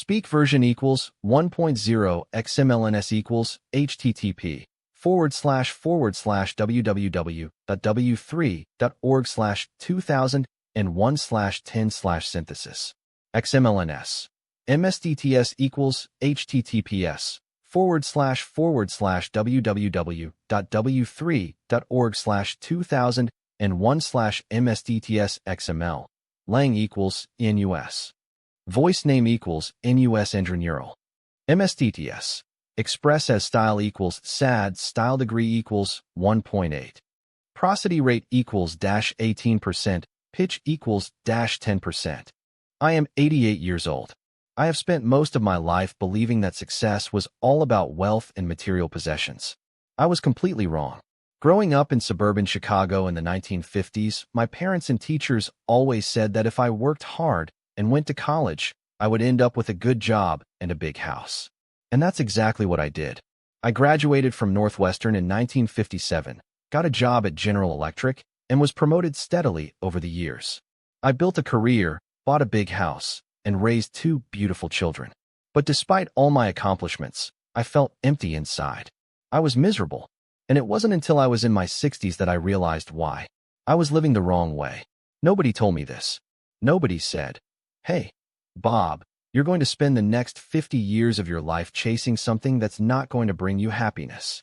Speak version equals 1.0 XMLNS equals http://www.w3.org/2001/10/synthesis. XMLNS. MSDTS equals https://www.w3.org/2001/MSDTS Lang equals NUS. Voice name equals NUS Neural. MSDTS. Express as style equals SAD. Style degree equals 1.8. Prosody rate equals -18%. Pitch equals -10%. I am 88 years old. I have spent most of my life believing that success was all about wealth and material possessions. I was completely wrong. Growing up in suburban Chicago in the 1950s, my parents and teachers always said that if I worked hard and went to college, I would end up with a good job and a big house. And that's exactly what I did. I graduated from Northwestern in 1957, got a job at General Electric, and was promoted steadily over the years. I built a career, bought a big house, and raised 2 beautiful children. But despite all my accomplishments, I felt empty inside. I was miserable, and it wasn't until I was in my 60s that I realized why. I was living the wrong way. Nobody told me this. Nobody said, "Hey, Bob, you're going to spend the next 50 years of your life chasing something that's not going to bring you happiness."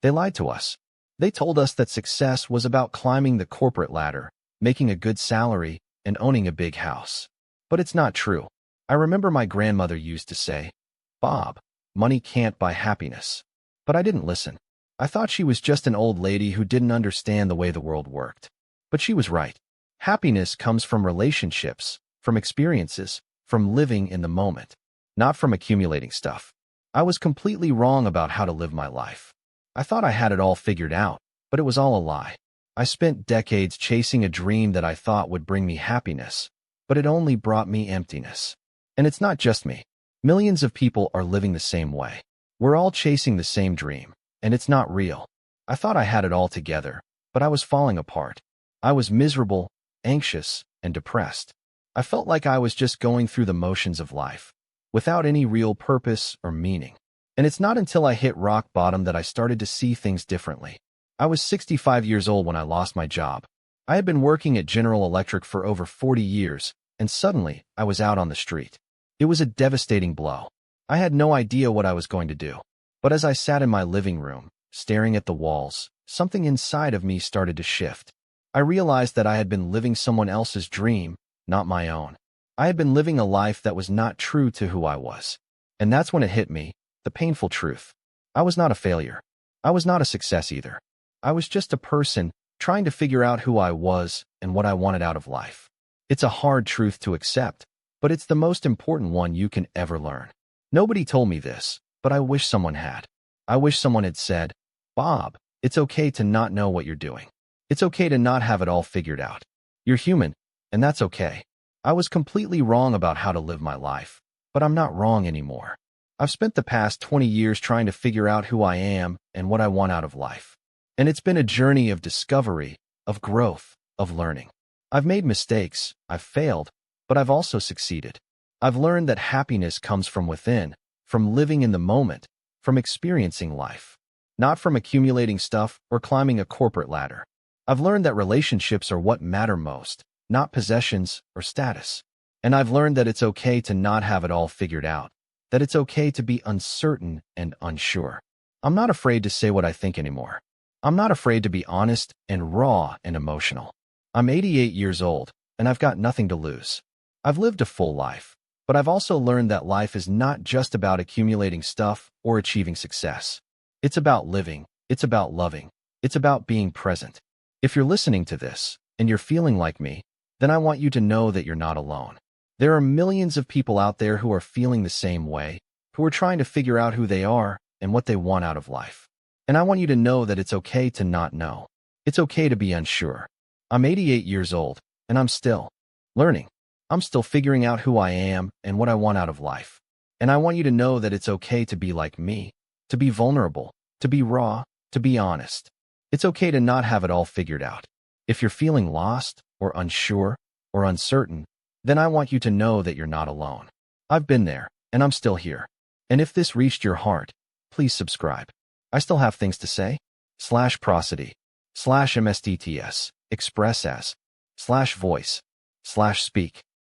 They lied to us. They told us that success was about climbing the corporate ladder, making a good salary, and owning a big house. But it's not true. I remember my grandmother used to say, "Bob, money can't buy happiness." But I didn't listen. I thought she was just an old lady who didn't understand the way the world worked. But she was right. Happiness comes from relationships, from experiences, from living in the moment, not from accumulating stuff. I was completely wrong about how to live my life. I thought I had it all figured out, but it was all a lie. I spent decades chasing a dream that I thought would bring me happiness, but it only brought me emptiness. And it's not just me. Millions of people are living the same way. We're all chasing the same dream, and it's not real. I thought I had it all together, but I was falling apart. I was miserable, anxious, and depressed. I felt like I was just going through the motions of life, without any real purpose or meaning. And it's not until I hit rock bottom that I started to see things differently. I was 65 years old when I lost my job. I had been working at General Electric for over 40 years, and suddenly I was out on the street. It was a devastating blow. I had no idea what I was going to do. But as I sat in my living room, staring at the walls, something inside of me started to shift. I realized that I had been living someone else's dream, not my own. I had been living a life that was not true to who I was. And that's when it hit me, the painful truth. I was not a failure. I was not a success either. I was just a person trying to figure out who I was and what I wanted out of life. It's a hard truth to accept, but it's the most important one you can ever learn. Nobody told me this, but I wish someone had. I wish someone had said, "Bob, it's okay to not know what you're doing. It's okay to not have it all figured out. You're human, and that's okay." I was completely wrong about how to live my life, but I'm not wrong anymore. I've spent the past 20 years trying to figure out who I am and what I want out of life. And it's been a journey of discovery, of growth, of learning. I've made mistakes, I've failed, but I've also succeeded. I've learned that happiness comes from within, from living in the moment, from experiencing life, not from accumulating stuff or climbing a corporate ladder. I've learned that relationships are what matter most, not possessions or status. And I've learned that it's okay to not have it all figured out, that it's okay to be uncertain and unsure. I'm not afraid to say what I think anymore. I'm not afraid to be honest and raw and emotional. I'm 88 years old, and I've got nothing to lose. I've lived a full life, but I've also learned that life is not just about accumulating stuff or achieving success. It's about living, it's about loving, it's about being present. If you're listening to this, and you're feeling like me, then I want you to know that you're not alone. There are millions of people out there who are feeling the same way, who are trying to figure out who they are and what they want out of life. And I want you to know that it's okay to not know. It's okay to be unsure. I'm 88 years old, and I'm still learning. I'm still figuring out who I am and what I want out of life. And I want you to know that it's okay to be like me, to be vulnerable, to be raw, to be honest. It's okay to not have it all figured out. If you're feeling lost or unsure or uncertain, then I want you to know that you're not alone. I've been there. And I'm still here. And if this reached your heart, please subscribe. I still have things to say. /prosody, /mstts, express as, /voice, /speak.